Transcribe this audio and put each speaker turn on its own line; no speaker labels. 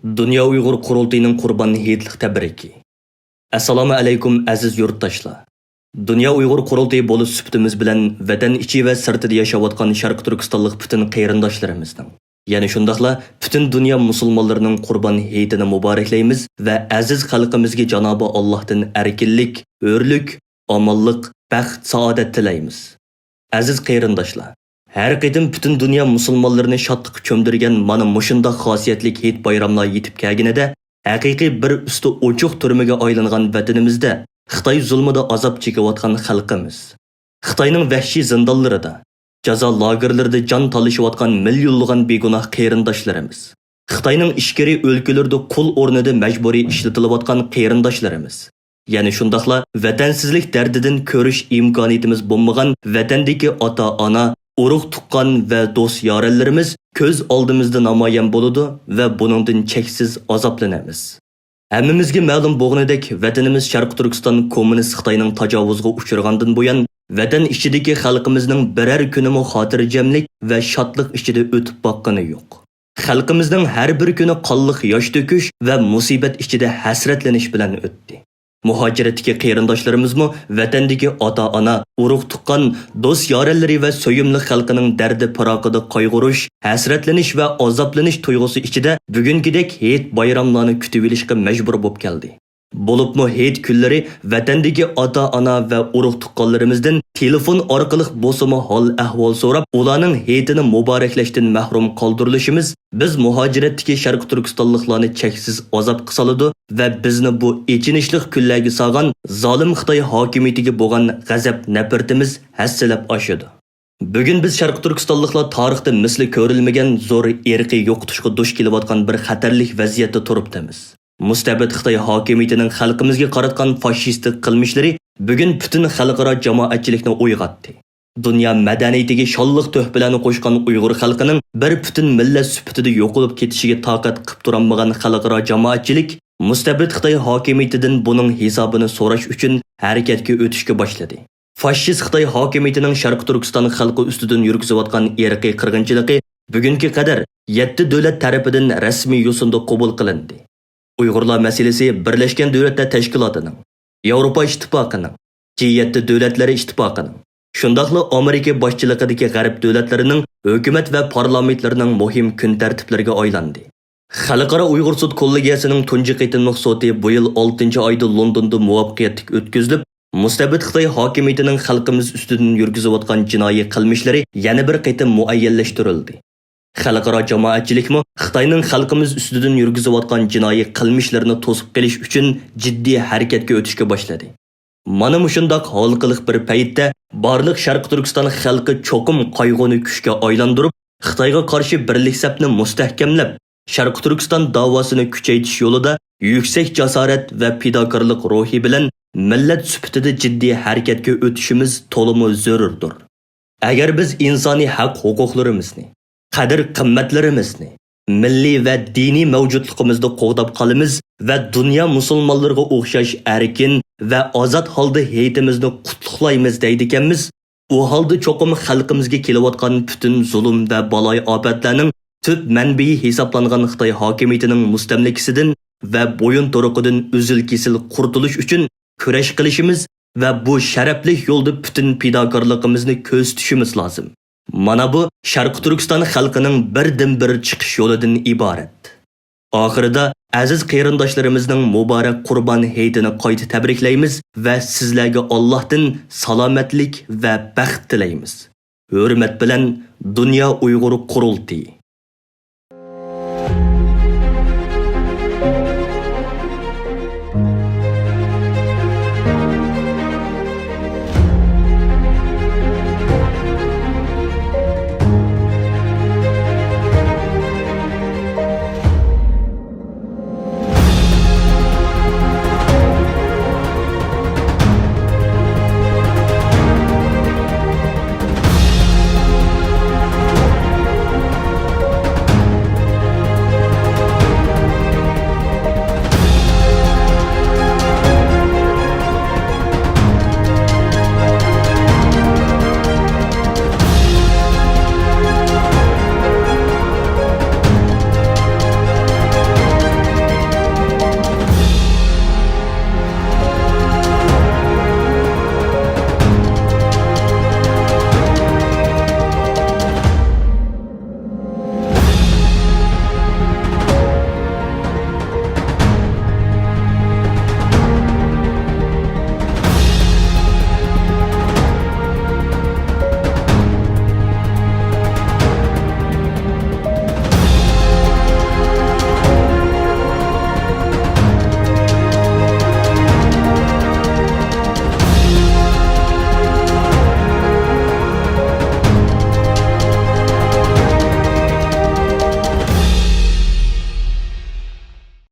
Dünya Uyghur Qurultayının Qurban Heyitlik təbriki. Assalamu alaykum aziz yurtdaşlar. Dünya Uyghur Qurultayı bolu sübtimiz bilen vatan içi ve sırtıda yaşayotgan Şarkı Türkistanlık bütün qeyrindaşlarımızdan. Yani şundaqla bütün dünya musulmonlarının Qurban Heyitini mübarekleyimiz ve aziz xalqimizga Cenab-ı Allah'tan erkinlik, örlük, amallık, baxt, saadet tileyimiz. Aziz qeyrindaşlar. Her qidim bütün dünya musulmonlarini şadlık çömdürgen mana mushunda xosiyatlik heyit bayramlar yetib kelganida haqiqiy bir usti ochiq turmaga aylangan vatanimizda Xitoy zulmida azob chekayotgan xalqimiz. Xitoyning vahshiy zindonlarida, jazo lagerlarida jon talashayotgan millionlagan begunoh qeyrindoshlarimiz. Xitoyning ichkari o'lkalarida qul o'rnida majburiy ishlatilayotgan qeyrindoshlarimiz. Yani shundaqla vatansizlik dardidan ko'rish imkoniyatimiz bo'lmagan vatandagi ota-ona, urug' tuqqan va do'st yoranlarimiz ko'z oldimizda namoyon bo'ladi va buningdan cheksiz azoblanamiz. Hammamizga ma'lum bo'lganidek, vatanimiz Sharq Turkiston kommunist Xitoyning tajovuzga uchragandan buyon vatan ichidagi xalqimizning biror kunimi xotirjamlik va shodlik ichida o'tib boqqani yo'q. Xalqimizning har bir kuni qonliq yosh to'kish va musibat ichida hasratlanish bilan o'tdi. Muhojiratdagi qeyrindoshlarimiz-mu vatandagi ota-ona, urug' tuqqan, do'st yoranlari va so'yimli xalqining dardi paroqida qayg'urish, hasratlanish va azoblanish tuyg'usi ichida bugungidek heyit bayramlarni kutib olishga majbur bo'lib keldi. Bo'libmi heyit kunlari vatandagi ota-ona va urug' tuqqanlarimizdan telefon orqali bo'lsa-mu hol ahvol so'rab, ularning heyitini muboraklashdan mahrum qoldirilishimiz biz muhojiratdagi Sharq Turkistonliklarni cheksiz azob qisaladi va bizni bu echinishli kunlarga solgan zolim Xitoy hokimiyatiga bo'lgan g'azab nafratimiz hassalab oshadi. Bugun biz Sharq Turkistonliklar tarixda misli ko'rilmagan zo'r irqiy yo'qotishga duch kelayotgan bir xatarli vaziyatda turibmiz. Mustabid Xitoy hokimiyatining xalqimizga qaratgan fashistik qilmishlari bugun butun xalqaro jamoatchilikni uyg'otdi. Dünya madaniyatiga sholliq to'hpalarni qo'shgan Uyg'ur xalqining bir butun millat sifatida yo'qolib ketishiga taqat qilib turolmagan xalqaro jamoatchilik mustabid Xitoy hokimiyatidan buning hisobini so'rash uchun harakatga o'tishga boshladi. Fashist Xitoy hokimiyatining Sharq Turkiston xalqi ustidan yurgizayotgan irqiy qirg'inchiligi bugunga qadar 7 davlat tarafidan rasmiy yo'sinda qabul qilindi. Uyg'urlar masalasi Birlashgan Davlatlar Tashkilotining, Yevropa Ittifoqining, G7 davlatlari ittifoqining, shundaqla Amerika boshchiligidagi g'arb davlatlarining hukumat va parlamentlarining muhim kun tartiblariga aylandi. Xalqaro Uyg'ur sud kollegiyasining tunji qitimliq sudi bu yil 6-oyda Londonda muvaffaqiyatli o'tkazilib, mustabid Xitoy hokimiyatining xalqimiz ustidan yurgizayotgan jinoiy qilmishlari yana bir qitim muayyanlashtirildi. Xalqaro jamoatchilikmi Xitoyning xalqimiz ustidan yurgizayotgan jinoiy qilmishlarini to'sib qilish uchun jiddiy harakatga o'tishga boshladi. Mana mushundoq xalqlik bir paytda barliq Sharq Turkiston xalqi cho'qim qayg'uni kuchga aylantirib, Xitoyga qarshi birlik safni mustahkamlab, Sharq Turkiston davosini kuchaytirish yo'lida yuksak jasorat va fidokorlik ruhi bilan millat sifatida jiddiy harakatga o'tishimiz to'liq zarurdir. Agar biz insoniy haq-huquqlarimizni, qadr-qimmatlarimizni, milliy va diniy mavjudligimizni qo'g'dab qolamiz va dunyo musulmonlariga o'xshash erkin va ozod holda heyitimizni qutlug'laymiz deydiganmiz, u holda cho'qim xalqimizga kelayotgan butun zulm va baloy ofatlarning tub manbai hisoblangan Xitoy hokimiyatining mustamlikasidan va bo'yin to'riqidan uzil-kesil qurtulish uchun kurash qilishimiz va bu sharafli yo'lda butun fidokorligimizni ko'z tutishimiz lozim. Mana bu Sharq Turkiston xalqining birdan-bir chiqish yo'lidan iborat. Oxirida aziz qeyrindoshlarimining muborak Qurban hayitini qayta tabriklaymiz va sizlarga Allohdan salomatlik va baxt tilaymiz. Hurmat bilan Dünya Uyg'ur Qurultayı.